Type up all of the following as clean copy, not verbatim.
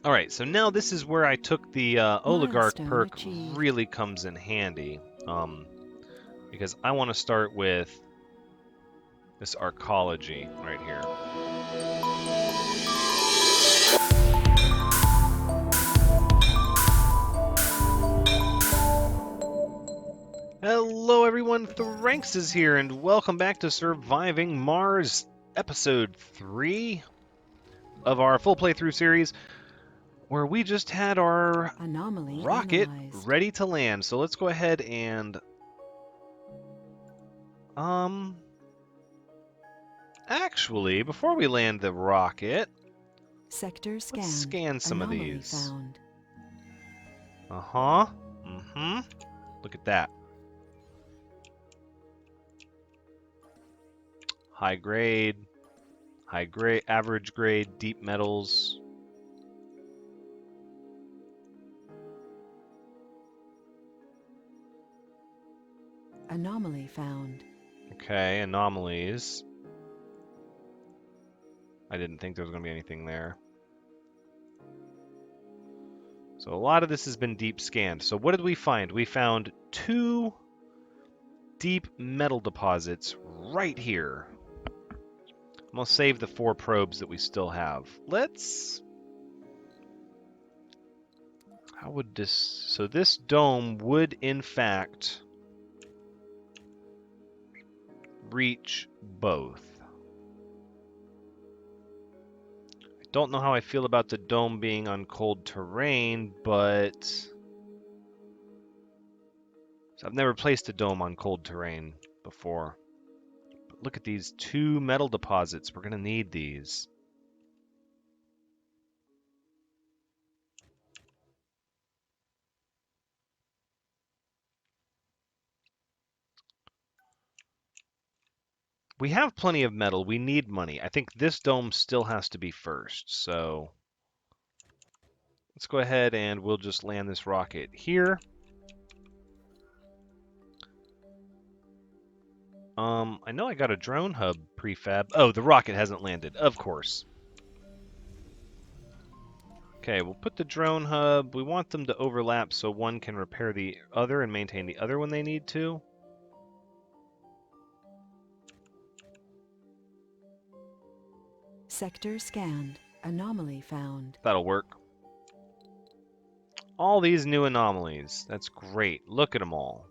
Alright, so now this is where I took the oligarch Milestone perk achieved. really comes in handy. Because I want to start with this arcology right here. Hello everyone, Thranxes here, and welcome back to Surviving Mars, episode 3 of our full playthrough series, where we just had our Anomaly rocket analyzed. ready to land. So let's go ahead and actually, before we land the rocket, Sector scanned. let's scan some of Anomaly these. found. Look at that. High grade, average grade, deep metals. Anomaly found. Okay, anomalies. I didn't think there was going to be anything there. So a lot of this has been deep scanned. So what did we find? We found 2 deep metal deposits right here. I'm going to save the 4 probes that we still have. How would this... So this dome would, in fact, reach both. I don't know how I feel about the dome being on cold terrain, but... So I've never placed a dome on cold terrain before. But look at these 2 metal deposits. We're going to need these. We have plenty of metal. We need money. I think this dome still has to be first. So let's go ahead and we'll just land this rocket here. I know I got a drone hub prefab. Oh, the rocket hasn't landed. Of course. Okay, we'll put the drone hub. We want them to overlap so one can repair the other and maintain the other when they need to. Sector scanned. Anomaly found. That'll work. All these new anomalies. That's great. Look at them all.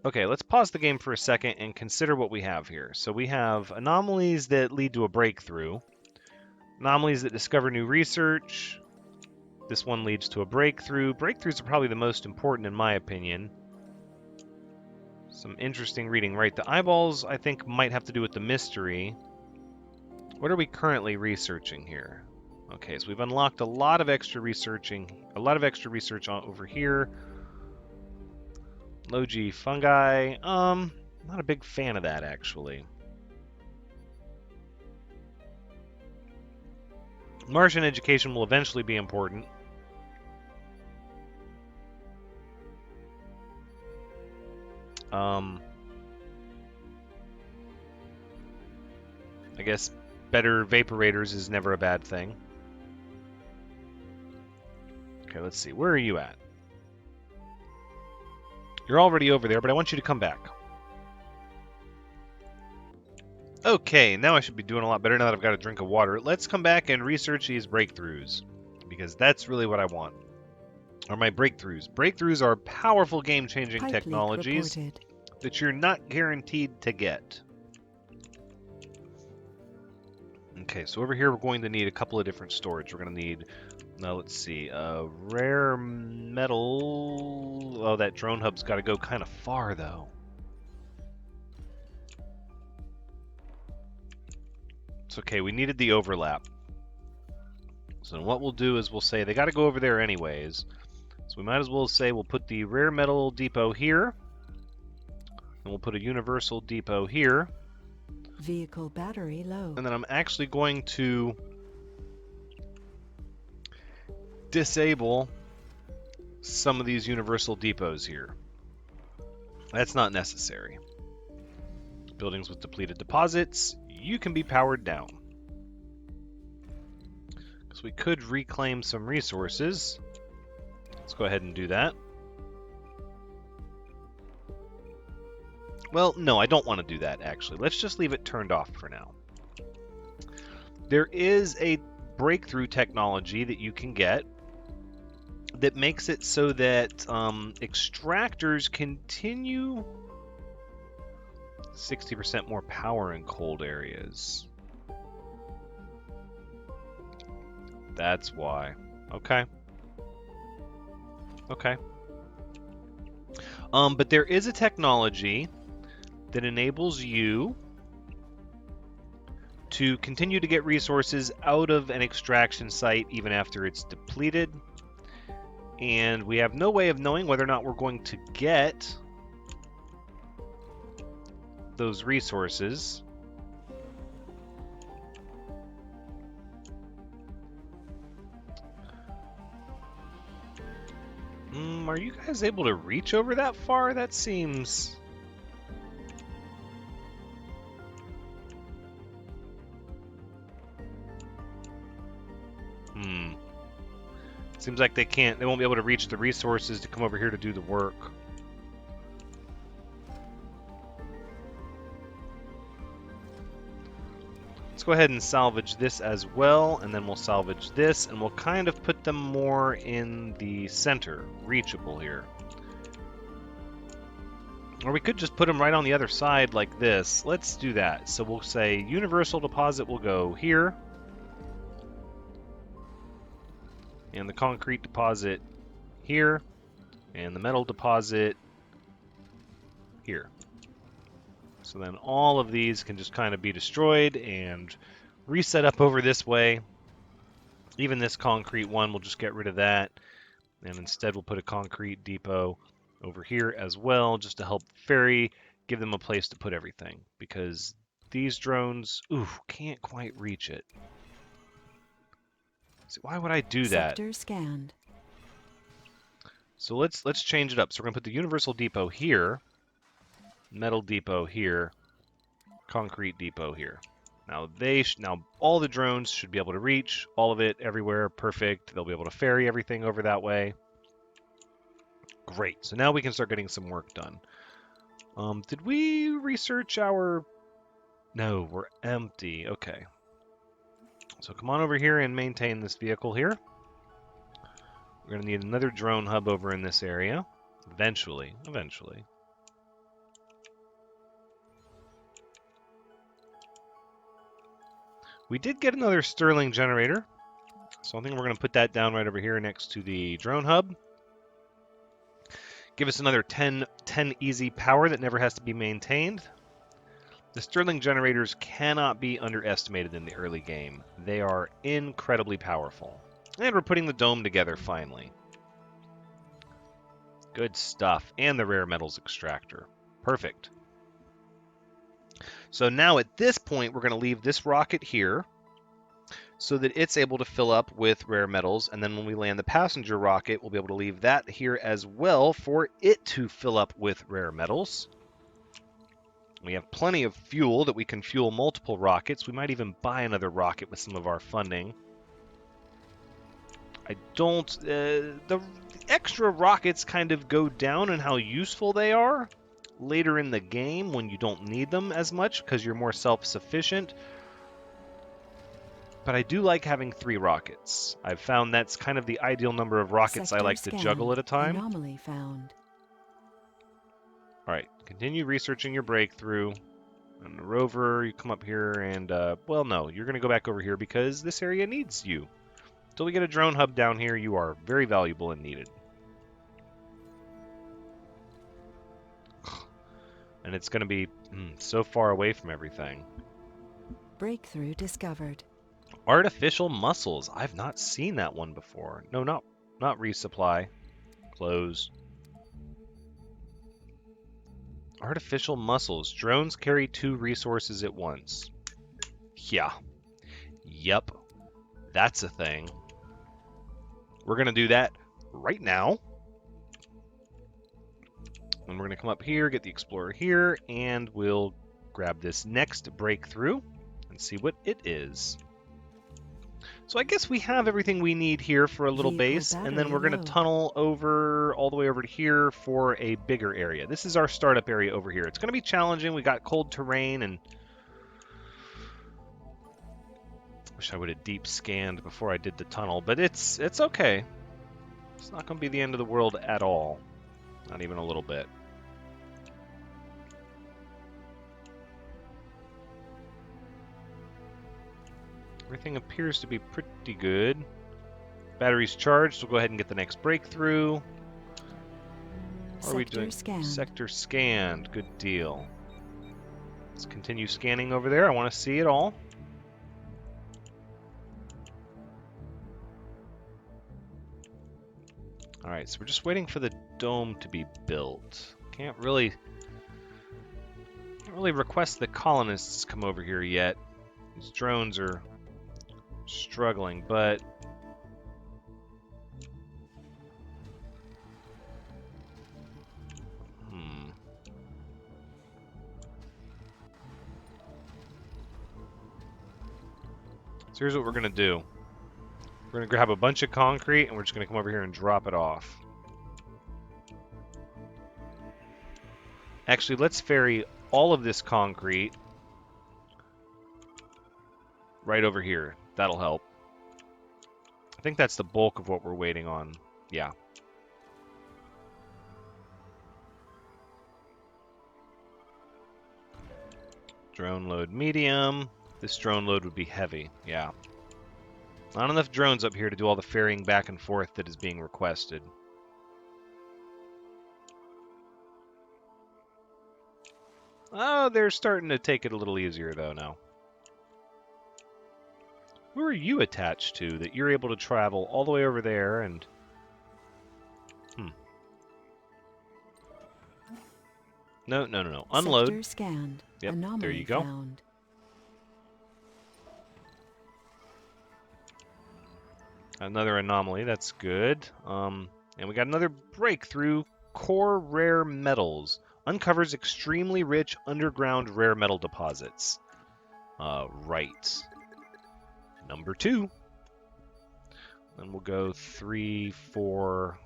Okay, let's pause the game for a second and consider what we have here. So we have anomalies that lead to a breakthrough. Anomalies that discover new research. This one leads to a breakthrough. Breakthroughs are probably the most important in my opinion. Some interesting reading, right? The eyeballs, I think, might have to do with the mystery. What are we currently researching here? Okay, so we've unlocked a lot of extra research over here. Low-G fungi. Not a big fan of that, actually. Martian education will eventually be important. I guess better vaporators is never a bad thing. Okay, let's see. Where are you at? You're already over there, but I want you to come back. Okay, now I should be doing a lot better now that I've got a drink of water. Let's come back and research these breakthroughs, because that's really what I want. Are my breakthroughs. Breakthroughs are powerful game-changing technologies that you're not guaranteed to get. Okay, so over here we're going to need a couple of different storage. We're going to need, now let's see, rare metal. Oh, that drone hub's got to go kind of far, though. It's okay, we needed the overlap. So what we'll do is we'll say they got to go over there anyways. So we might as well say we'll put the rare metal depot here. And we'll put a universal depot here. Vehicle battery low. And then I'm actually going to disable some of these universal depots here. That's not necessary. Buildings with depleted deposits, you can be powered down. Because So we could reclaim some resources. Let's go ahead and do that. Well, no, I don't want to do that, actually. Let's just leave it turned off for now. There is a breakthrough technology that you can get that makes it so that extractors continue 60% more power in cold areas. That's why. Okay. Okay. But there is a technology that enables you to continue to get resources out of an extraction site even after it's depleted. And we have no way of knowing whether or not we're going to get those resources. Are you guys able to reach over that far? That seems... Seems like they won't be able to reach the resources to come over here to do the work. Let's go ahead and salvage this as well, and then we'll salvage this, and we'll kind of put them more in the center, reachable here. Or we could just put them right on the other side like this. Let's do that. So we'll say universal deposit will go here. And the concrete deposit here. And the metal deposit here. So then all of these can just kind of be destroyed and reset up over this way. Even this concrete one, we'll just get rid of that. And instead we'll put a concrete depot over here as well, just to help ferry, give them a place to put everything. Because these drones, can't quite reach it. So why would I do that? Sector scanned. So let's change it up. So we're gonna put the universal depot here, metal depot here, concrete depot here. Now all the drones should be able to reach all of it everywhere. Perfect. They'll be able to ferry everything over that way. Great. So now we can start getting some work done. Did we research our... No, we're empty. Okay. So come on over here and maintain this vehicle here. We're going to need another drone hub over in this area. Eventually. We did get another Stirling generator. So I think we're going to put that down right over here next to the drone hub. Give us another 10 easy power that never has to be maintained. The Stirling generators cannot be underestimated in the early game. They are incredibly powerful. And we're putting the dome together finally. Good stuff. And the rare metals extractor. Perfect. So now at this point, we're going to leave this rocket here so that it's able to fill up with rare metals. And then when we land the passenger rocket, we'll be able to leave that here as well for it to fill up with rare metals. We have plenty of fuel that we can fuel multiple rockets. We might even buy another rocket with some of our funding. The extra rockets kind of go down in how useful they are later in the game when you don't need them as much because you're more self-sufficient. But I do like having 3 rockets. I've found that's kind of the ideal number of rockets Sector I like to juggle at a time. Anomaly found. Alright, continue researching your breakthrough. And the rover, you come up here and, well, no, you're going to go back over here because this area needs you. Until we get a drone hub down here, you are very valuable and needed. And it's going to be so far away from everything. Breakthrough discovered. Artificial muscles. I've not seen that one before. No, not resupply. Close. Artificial muscles. Drones carry 2 resources at once. Yeah. Yep. That's a thing. We're going to do that right now. And we're going to come up here, get the Explorer here, and we'll grab this next breakthrough and see what it is. So I guess we have everything we need here for a little Vehicle base, and then battery we're going to low. tunnel over all the way over to here for a bigger area. This is our startup area over here. It's going to be challenging. We got cold terrain, and wish I would have deep scanned before I did the tunnel, but it's okay. It's not going to be the end of the world at all. Not even a little bit. Everything appears to be pretty good. Battery's charged. We'll go ahead and get the next breakthrough. What are we doing? Scanned. Sector scanned. Good deal. Let's continue scanning over there. I want to see it all. Alright, so we're just waiting for the dome to be built. Can't really request the colonists come over here yet. These drones are struggling, but so here's what we're gonna do. We're gonna grab a bunch of concrete and we're just gonna come over here and drop it off. Actually, let's ferry all of this concrete right over here. That'll help. I think that's the bulk of what we're waiting on. Yeah. Drone load medium. This drone load would be heavy. Yeah. Not enough drones up here to do all the ferrying back and forth that is being requested. Oh, they're starting to take it a little easier, though, now. Who are you attached to that you're able to travel all the way over there and... No. Unload. Sector scanned. Yep, Anomaly there you go. Found. Another anomaly, that's good. And we got another breakthrough. Core rare metals. Uncovers extremely rich underground rare metal deposits. Right. Number 2. Then we'll go 3, 4...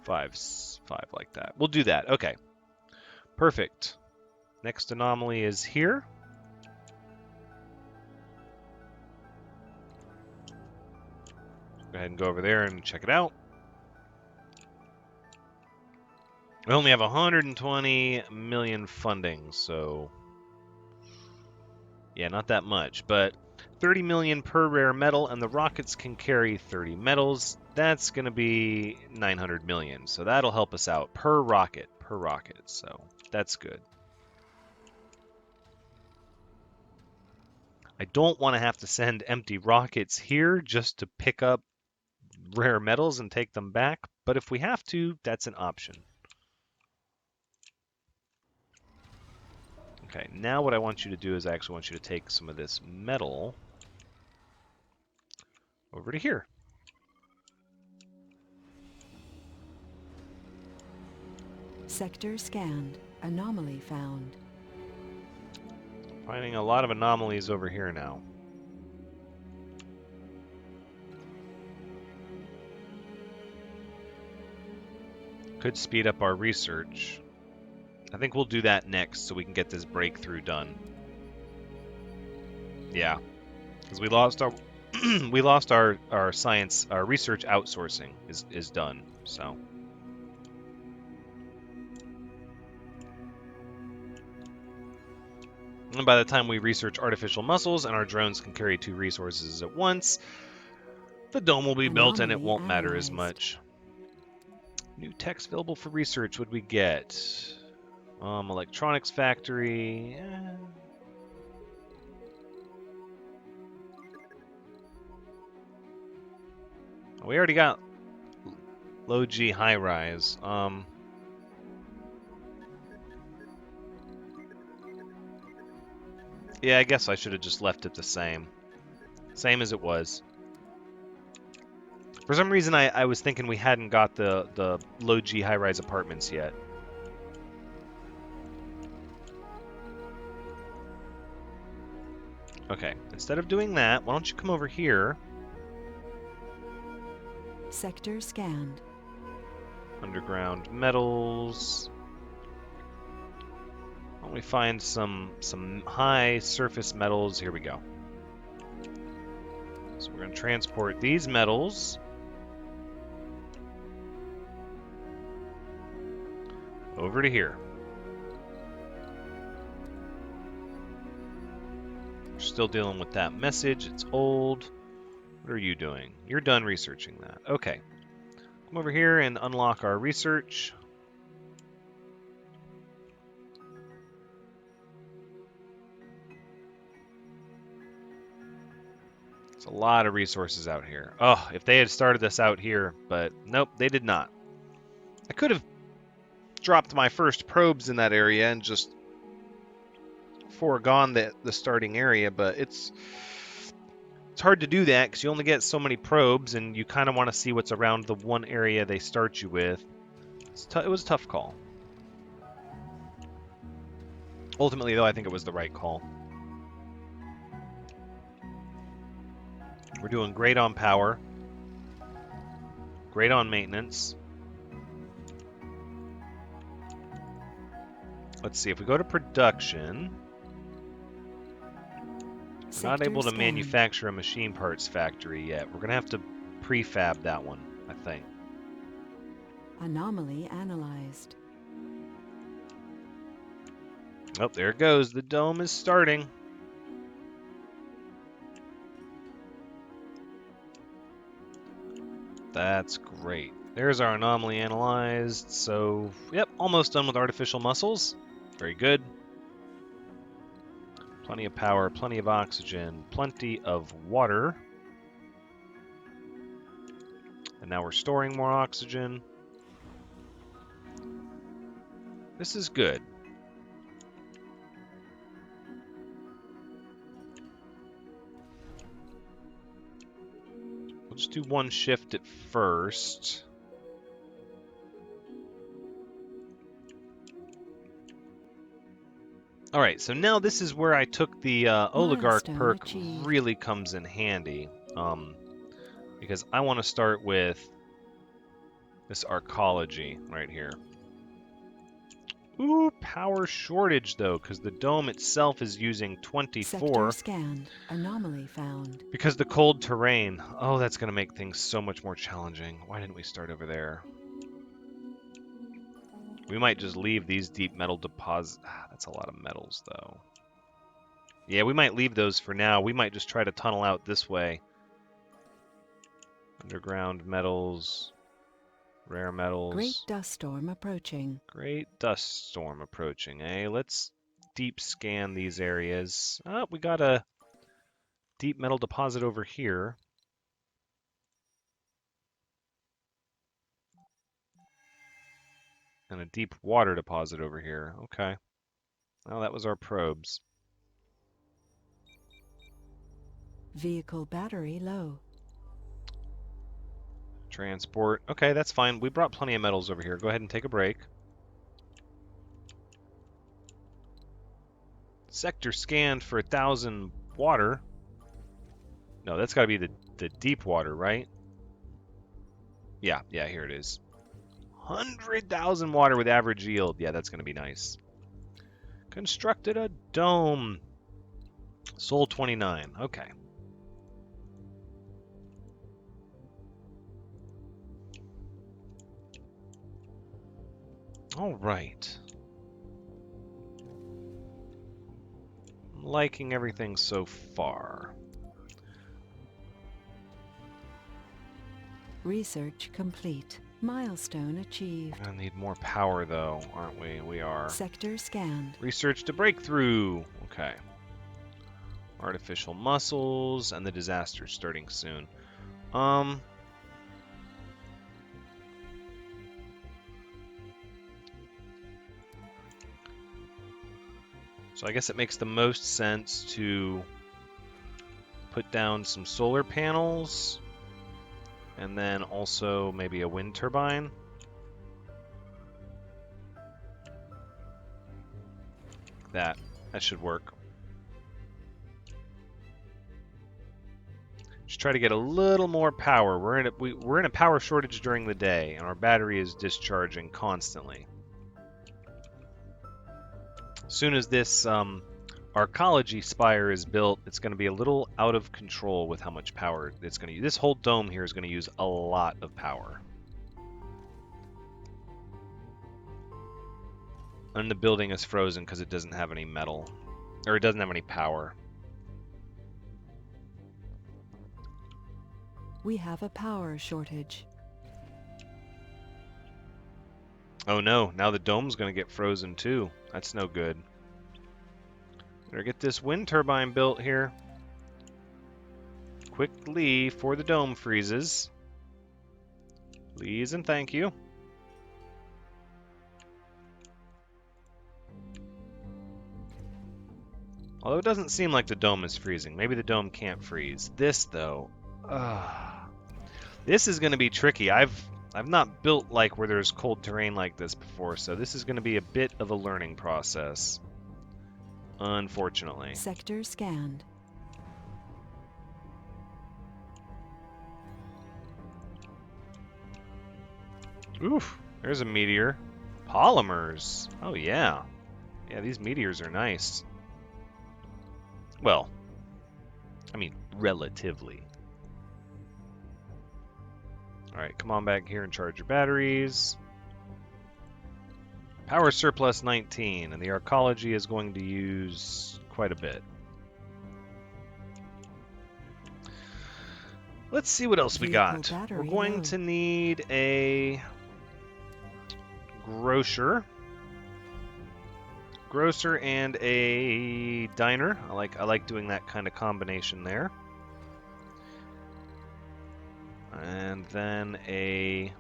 5 like that. We'll do that. Okay. Perfect. Next anomaly is here. Go ahead and go over there and check it out. We only have 120 million funding, so yeah, not that much, but 30 million per rare metal, and the rockets can carry 30 metals. That's going to be 900 million, so that'll help us out per rocket, so that's good. I don't want to have to send empty rockets here just to pick up rare metals and take them back, but if we have to, that's an option. Okay, now what I want you to do is I actually want you to take some of this metal over to here. Sector scanned. Anomaly found. Finding a lot of anomalies over here now. Could speed up our research. I think we'll do that next so we can get this breakthrough done. Yeah, because we lost our our science, our research outsourcing is done. So. And by the time we research artificial muscles and our drones can carry 2 resources at once, the dome will be built and it won't matter as much. New text available for research. What we get? Electronics factory. We already got low G high rise. Yeah, I guess I should have just left it the same. Same as it was. For some reason, I was thinking we hadn't got the low G high rise apartments yet. Okay, instead of doing that, why don't you come over here? Sector scanned. Underground metals. Why don't we find some high surface metals? Here we go. So we're going to transport these metals over to here. We're still dealing with that message. It's old. What are you doing? You're done researching that. Okay. Come over here and unlock our research. There's a lot of resources out here. Oh, if they had started this out here, but nope, they did not. I could have dropped my first probes in that area and just foregone the starting area, but it's hard to do that because you only get so many probes, and you kind of want to see what's around the one area they start you with. It was a tough call. Ultimately, though, I think it was the right call. We're doing great on power. Great on maintenance. Let's see, if we go to production, we're not able to manufacture a machine parts factory yet. We're going to have to prefab that one, I think. Anomaly analyzed. Oh, there it goes. The dome is starting. That's great. There's our anomaly analyzed. So, yep, almost done with artificial muscles. Very good. Plenty of power, plenty of oxygen, plenty of water. And now we're storing more oxygen. This is good. We'll just do one shift at first. Alright, so now this is where I took the oligarch Milestone perk achieved. really comes in handy. Because I want to start with this arcology right here. Ooh, power shortage though, because the dome itself is using 24. Sector scanned. Anomaly found. Because the cold terrain. Oh, that's going to make things so much more challenging. Why didn't we start over there? We might just leave these deep metal deposits. That's a lot of metals, though. Yeah, we might leave those for now. We might just try to tunnel out this way. Underground metals. Rare metals. Great dust storm approaching. Great dust storm approaching, eh? Let's deep scan these areas. Oh, we got a deep metal deposit over here. And a deep water deposit over here. Okay. Well, that was our probes. Vehicle battery low. Transport. Okay, that's fine. We brought plenty of metals over here. Go ahead and take a break. Sector scanned for 1,000 water. No, that's got to be the deep water, right? Yeah, here it is. 100,000 water with average yield. Yeah, that's going to be nice. Constructed a dome. Sold 29. Okay. All right. I'm liking everything so far. Research complete. Milestone achieved. We're gonna need more power though, aren't we? We are. Sector scanned. Research to breakthrough. Okay. Artificial muscles and the disaster starting soon. So I guess it makes the most sense to put down some solar panels and then also maybe a wind turbine. That should work. Just try to get a little more power. We're in a power shortage during the day, and our battery is discharging constantly. As soon as this arcology spire is built, it's going to be a little out of control with how much power it's going to use. This whole dome here is going to use a lot of power. And the building is frozen because it doesn't have any metal, or it doesn't have any power. We have a power shortage. Oh no, now the dome's going to get frozen too. That's no good. Better get this wind turbine built here. Quickly, before the dome freezes. Please and thank you. Although it doesn't seem like the dome is freezing. Maybe the dome can't freeze. This, though, this is going to be tricky. I've not built like where there's cold terrain like this before, so this is going to be a bit of a learning process. Unfortunately. Sector scanned. Oof, there's a meteor. Polymers. Oh yeah. Yeah, these meteors are nice. Well, I mean, relatively. Alright, come on back here and charge your batteries. Power surplus 19, and the arcology is going to use quite a bit. Let's see what else we got. We're going to need a grocer. Grocer and a diner. I like doing that kind of combination there. And then a...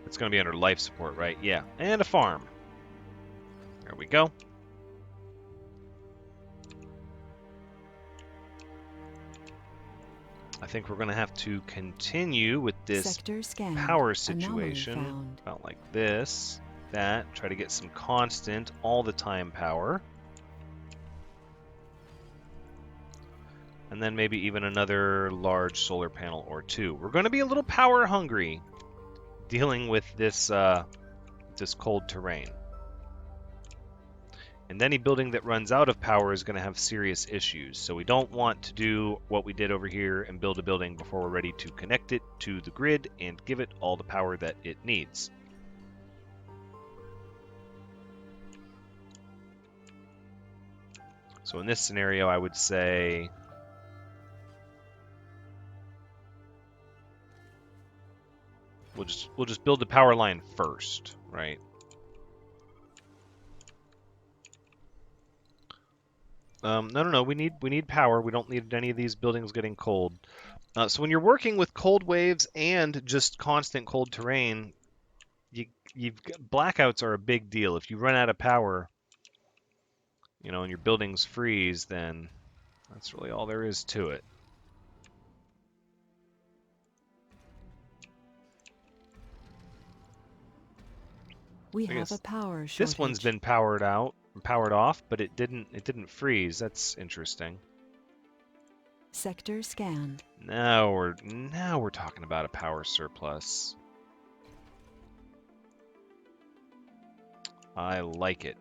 It's going to be under life support, right? Yeah. And a farm. There we go. I think we're going to have to continue with this power situation. About like this, that. Try to get some constant, all the time power. And then maybe even another large solar panel or two. We're going to be a little power hungry dealing with this, this cold terrain. And any building that runs out of power is going to have serious issues. So we don't want to do what we did over here and build a building before we're ready to connect it to the grid and give it all the power that it needs. So in this scenario, I would say... We'll just build the power line first, right? No. We need power. We don't need any of these buildings getting cold. So when you're working with cold waves and just constant cold terrain, blackouts are a big deal. If you run out of power, you know, and your buildings freeze, then that's really all there is to it. We have a power shortage. This one's been powered off, but it didn't freeze. That's interesting. Sector scanned. Now we're talking about a power surplus. I like it.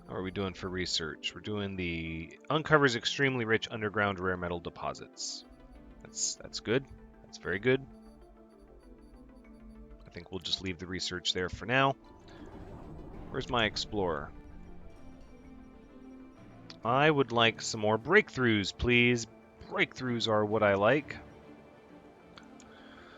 How are we doing for research? We're doing the uncovers extremely rich underground rare metal deposits. That's good. That's very good. I think we'll just leave the research there for now. Where's my explorer? I would like some more breakthroughs, please. Breakthroughs are what I like.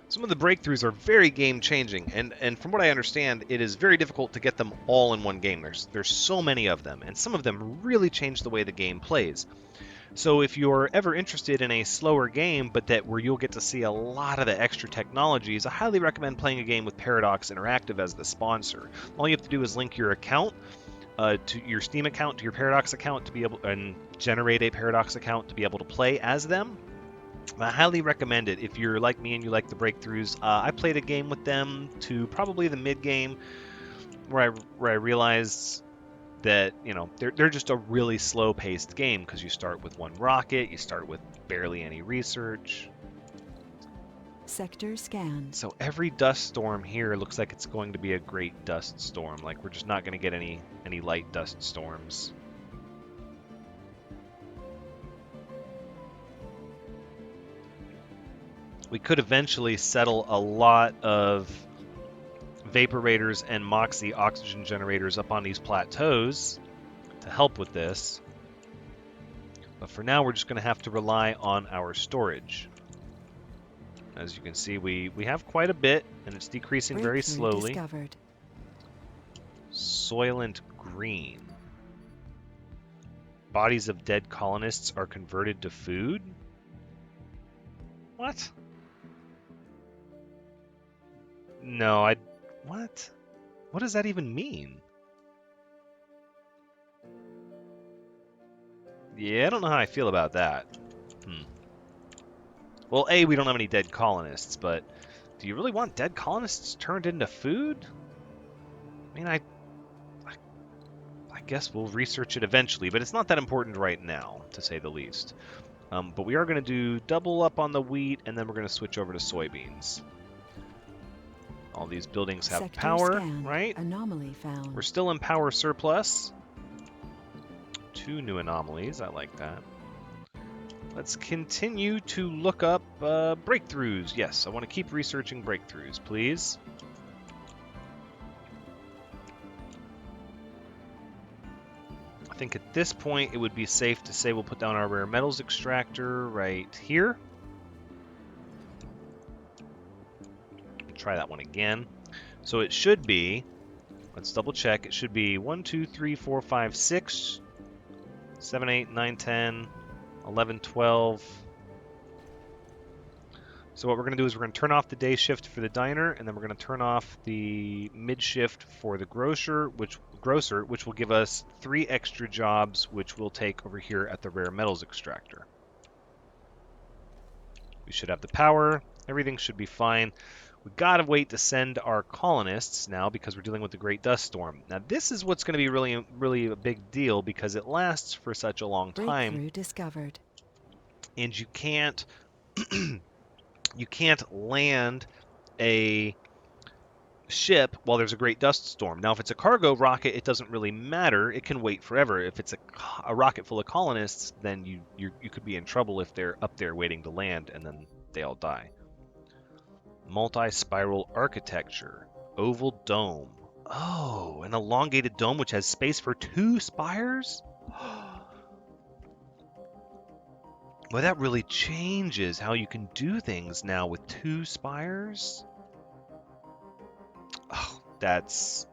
Some of the breakthroughs are very game-changing, and from what I understand, it is very difficult to get them all in one game. There's so many of them, and some of them really change the way the game plays. So if you're ever interested in a slower game, but where you'll get to see a lot of the extra technologies, I highly recommend playing a game with Paradox Interactive as the sponsor. All you have to do is link your account to your Steam account to your Paradox account to be able and generate a Paradox account to be able to play as them. I highly recommend it if you're like me and you like the breakthroughs. I played a game with them to probably the mid game where I realized that they're just a really slow paced game because you start with one rocket, you start with barely any research. Sector scanned. So every dust storm here looks like it's going to be a great dust storm. Like we're just not going to get any light dust storms. We could eventually settle a lot of vaporators and moxie oxygen generators up on these plateaus to help with this. But for now, we're just going to have to rely on our storage. As you can see, we have quite a bit, and it's decreasing very slowly. Discovered. Soylent green. Bodies of dead colonists are converted to food? What? No, what? What does that even mean? Yeah, I don't know how I feel about that. Well, A, we don't have any dead colonists, but do you really want dead colonists turned into food? I mean, I guess we'll research it eventually, but it's not that important right now, to say the least. But we are going to do double up on the wheat, and then we're going to switch over to soybeans. All these buildings have Sector power, scanned. right? Anomaly found. We're still in power surplus. 2 new anomalies, I like that. Let's continue to look up breakthroughs. Yes, I want to keep researching breakthroughs, please. I think at this point it would be safe to say we'll put down our rare metals extractor right here. Try that one again. So it should be, let's double check, it should be 1, 2, 3, 4, 5, 6, 7, 8, 9, 10, 11, 12. So what we're going to do is we're going to turn off the day shift for the diner, and then we're going to turn off the mid shift for the grocer, which will give us 3 extra jobs, which we'll take over here at the rare metals extractor. We should have the power. Everything should be fine. We've got to wait to send our colonists now because we're dealing with the Great Dust Storm. Now this is what's going to be really, really a big deal because it lasts for such a long time. Breakthrough discovered. And you can't you can't land a ship while there's a Great Dust Storm. Now if it's a cargo rocket, it doesn't really matter. It can wait forever. If it's a rocket full of colonists, then you could be in trouble if they're up there waiting to land and then they all die. Multi-spiral architecture. Oval dome. Oh, an elongated dome which has space for 2 spires? Well, that really changes how you can do things now with 2 spires. Oh, that's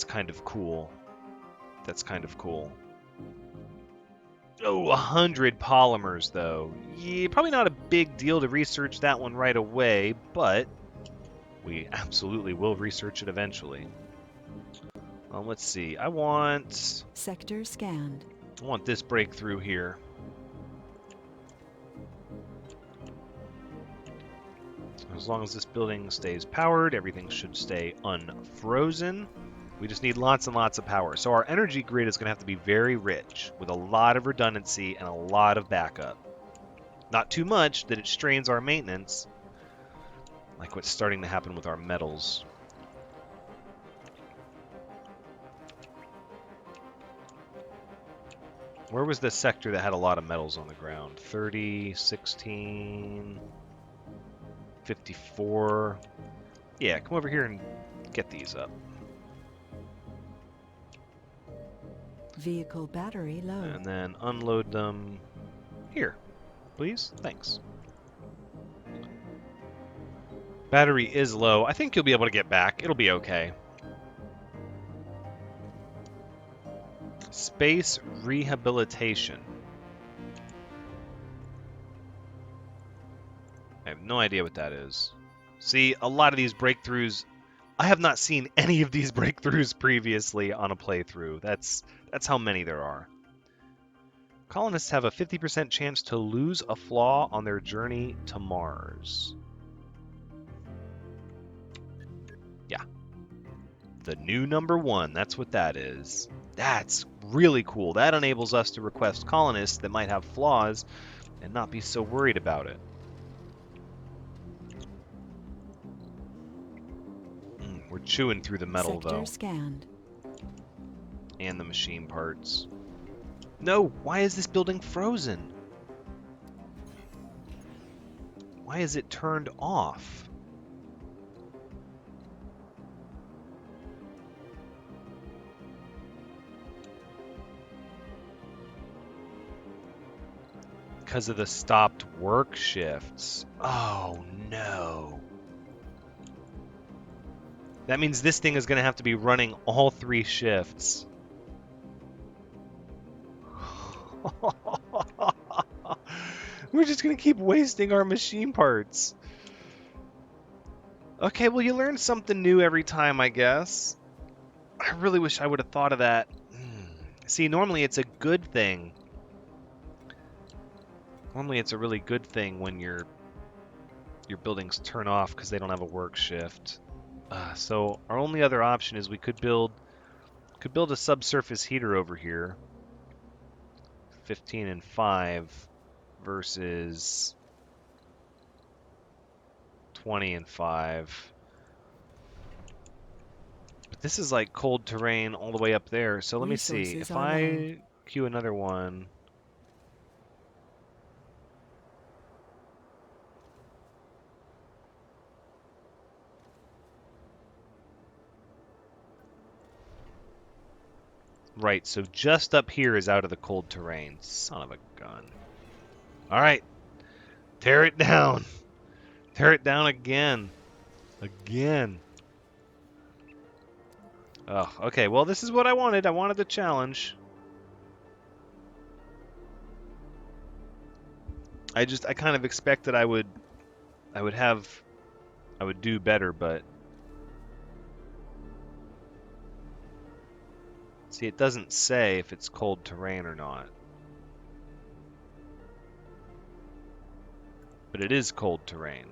kind of cool. That's kind of cool. Oh, 100 polymers, though. Yeah, probably not a big deal to research that one right away, but we absolutely will research it eventually. Let's see. I want... Sector scanned. I want this breakthrough here. As long as this building stays powered, everything should stay unfrozen. We just need lots and lots of power. So our energy grid is going to have to be very rich, with a lot of redundancy and a lot of backup. Not too much that it strains our maintenance, like what's starting to happen with our metals. Where was the sector that had a lot of metals on the ground? 30, 16, 54. Yeah, come over here and get these up. Vehicle battery low. And then unload them here, please. Thanks. Battery is low. I think you'll be able to get back. It'll be okay. Space rehabilitation. I have no idea what that is. See, a lot of these breakthroughs, I have not seen any of these breakthroughs previously on a playthrough. That's how many there are. Colonists have a 50% chance to lose a flaw on their journey to Mars. Yeah. The new #1, that's what that is. That's really cool. That enables us to request colonists that might have flaws and not be so worried about it. We're chewing through the metal, Sector though. scanned. And the machine parts. No! Why is this building frozen? Why is it turned off? Because of the stopped work shifts. Oh, no. That means this thing is going to have to be running all 3 shifts. We're just going to keep wasting our machine parts. Okay, well, you learn something new every time, I guess. I really wish I would have thought of that. See, normally it's a good thing. Normally it's a really good thing when your buildings turn off because they don't have a work shift. So our only other option is we could build a subsurface heater over here. 15 and 5 versus 20 and 5. But this is like cold terrain all the way up there. So let me see. Resources If are low. I queue another one. Right, so just up here is out of the cold terrain. Son of a gun. Alright. Tear it down. Tear it down again. Again. Oh, okay. Well, this is what I wanted. I wanted the challenge. I kind of expected I would do better, but see, it doesn't say if it's cold terrain or not. But it is cold terrain.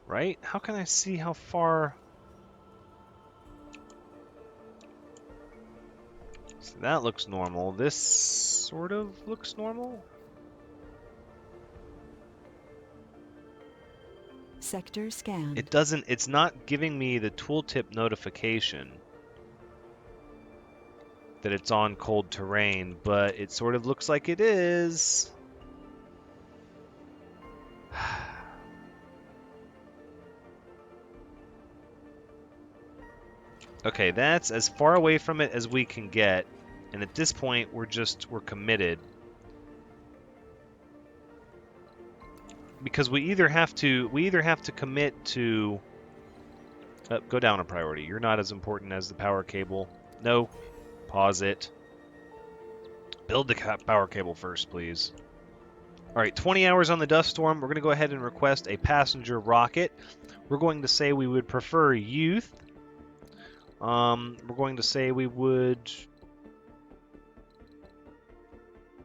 Right? How can I see how far? So that looks normal. This sort of looks normal. Sector scanned. It doesn't, it's not giving me the tooltip notification that it's on cold terrain, but it sort of looks like it is. Okay, that's as far away from it as we can get, and at this point we're committed. Because we either have to commit to go down a priority. You're not as important as the power cable. No. Pause it. Build the power cable first, please. All right, 20 hours on the dust storm. We're going to go ahead and request a passenger rocket. We're going to say we would prefer youth. We're going to say we would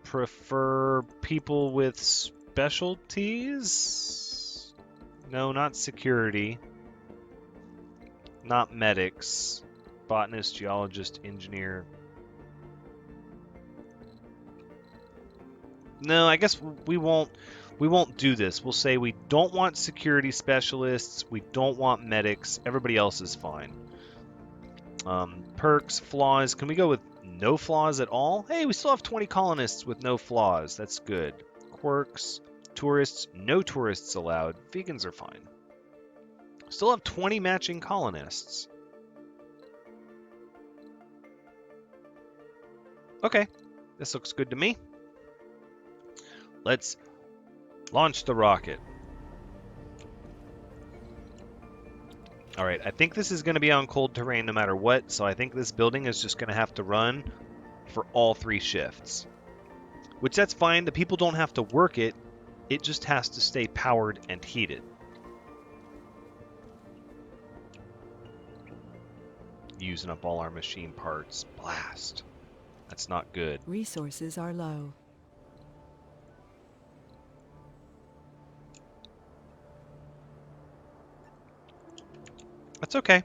prefer people with specialties. No, not security. Not medics. Botanist, geologist, engineer. No, I guess we won't do this. We'll say we don't want security specialists, we don't want medics, everybody else is fine. Perks, flaws, can we go with no flaws at all? Hey, we still have 20 colonists with no flaws. That's good. Quirks, tourists, no tourists allowed. Vegans are fine. Still have 20 matching colonists. Okay, this looks good to me. Let's launch the rocket. All right, I think this is going to be on cold terrain no matter what, so I think this building is just going to have to run for all 3 shifts. Which, that's fine. The people don't have to work it. It just has to stay powered and heated. Using up all our machine parts. Blast. That's not good. Resources are low. That's okay.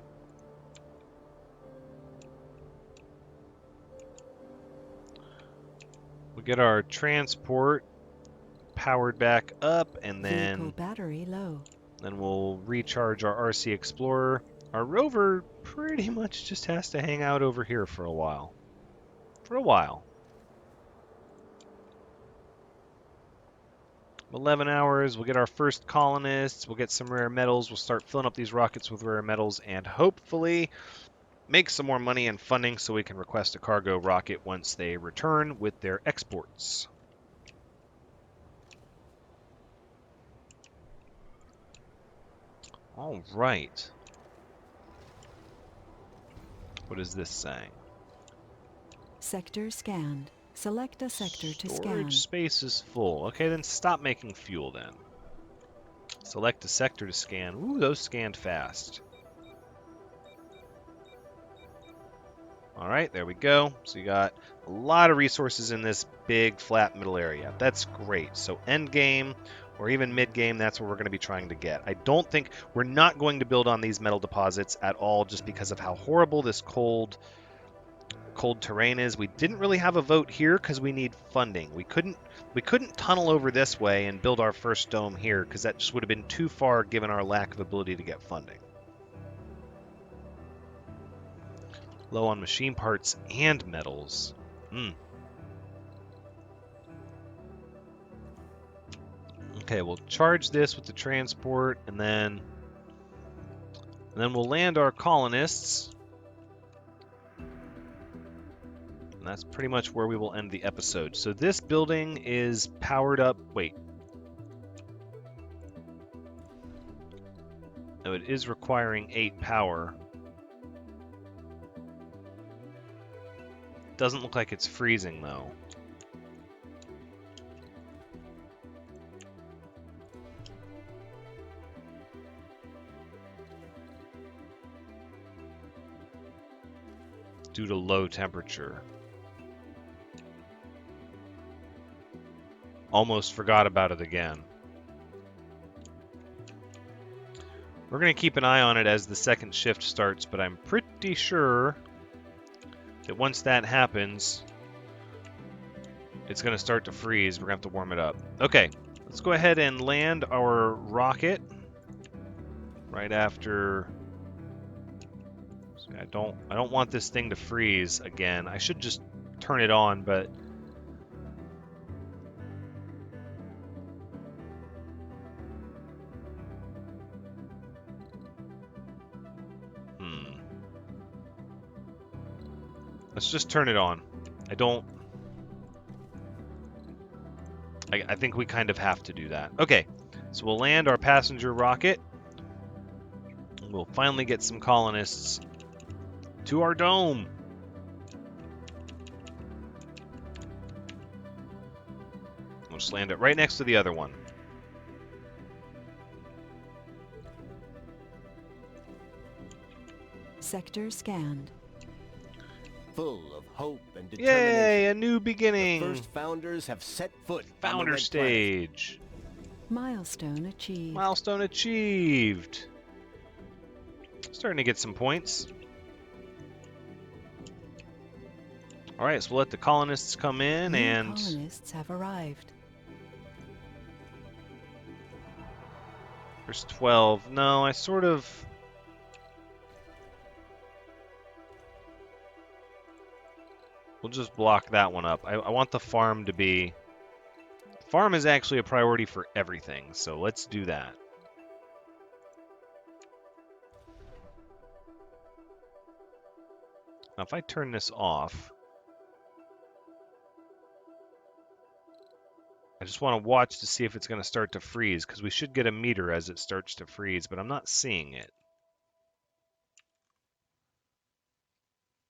We'll get our transport powered back up, and Vehicle battery low. then we'll recharge our RC Explorer. Our rover pretty much just has to hang out over here for a while. 11 hours, we'll get our first colonists, we'll get some rare metals, we'll start filling up these rockets with rare metals, and hopefully make some more money and funding so we can request a cargo rocket once they return with their exports. All right. What is this saying? Sector scanned. Select a sector to scan. Storage space is full. Okay, then stop making fuel then. Select a sector to scan. Ooh, those scanned fast. All right, there we go. So you got a lot of resources in this big flat middle area. That's great. So end game or even mid game, that's where we're going to be trying to get. I don't think we're not going to build on these metal deposits at all just because of how horrible this cold terrain is. We didn't really have a vote here because we need funding. We couldn't tunnel over this way and build our first dome here because that just would have been too far given our lack of ability to get funding. Low on machine parts and metals. Okay, we'll charge this with the transport, and then we'll land our colonists. And that's pretty much where we will end the episode. So this building is powered up. Wait. No, it is requiring 8 power. Doesn't look like it's freezing, though. Due to low temperature. Almost forgot about it again. We're going to keep an eye on it as the second shift starts, but I'm pretty sure that once that happens, it's going to start to freeze. We're going to have to warm it up. Okay, let's go ahead and land our rocket right after. I don't want this thing to freeze again. I should just turn it on, but let's just turn it on. I think we kind of have to do that. Okay, so we'll land our passenger rocket. We'll finally get some colonists to our dome. We'll just land it right next to the other one. Sector scanned. Full of hope and determination. Yay, a new beginning. The first founders have set foot Founder on the red stage. Milestone achieved. Milestone achieved. Starting to get some points. All right, so we'll let the colonists come in. New and colonists have arrived. there's 12. No, I sort of. We'll just block that one up. I want the farm to be. Farm is actually a priority for everything, so let's do that. Now, if I turn this off, I just want to watch to see if it's going to start to freeze, because we should get a meter as it starts to freeze, but I'm not seeing it.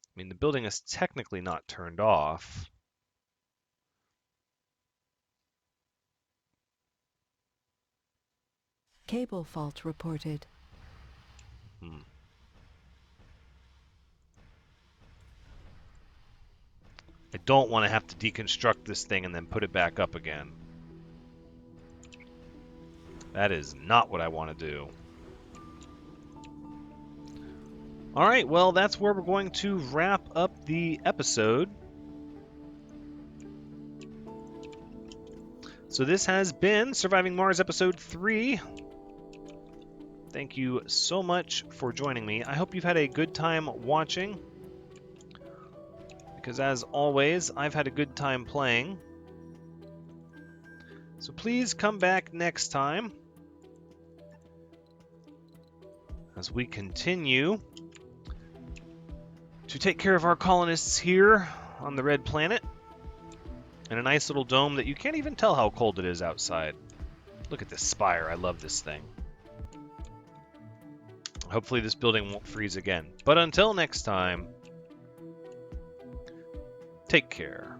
I mean, the building is technically not turned off. Cable fault reported. I I don't want to have to deconstruct this thing and then put it back up again. That is not what I want to do. Alright, well, that's where we're going to wrap up the episode. So this has been Surviving Mars Episode 3. Thank you so much for joining me. I hope you've had a good time watching, because as always, I've had a good time playing. So please come back next time as we continue to take care of our colonists here on the Red Planet in a nice little dome that you can't even tell how cold it is outside. Look at this spire. I love this thing. Hopefully this building won't freeze again. But until next time, take care.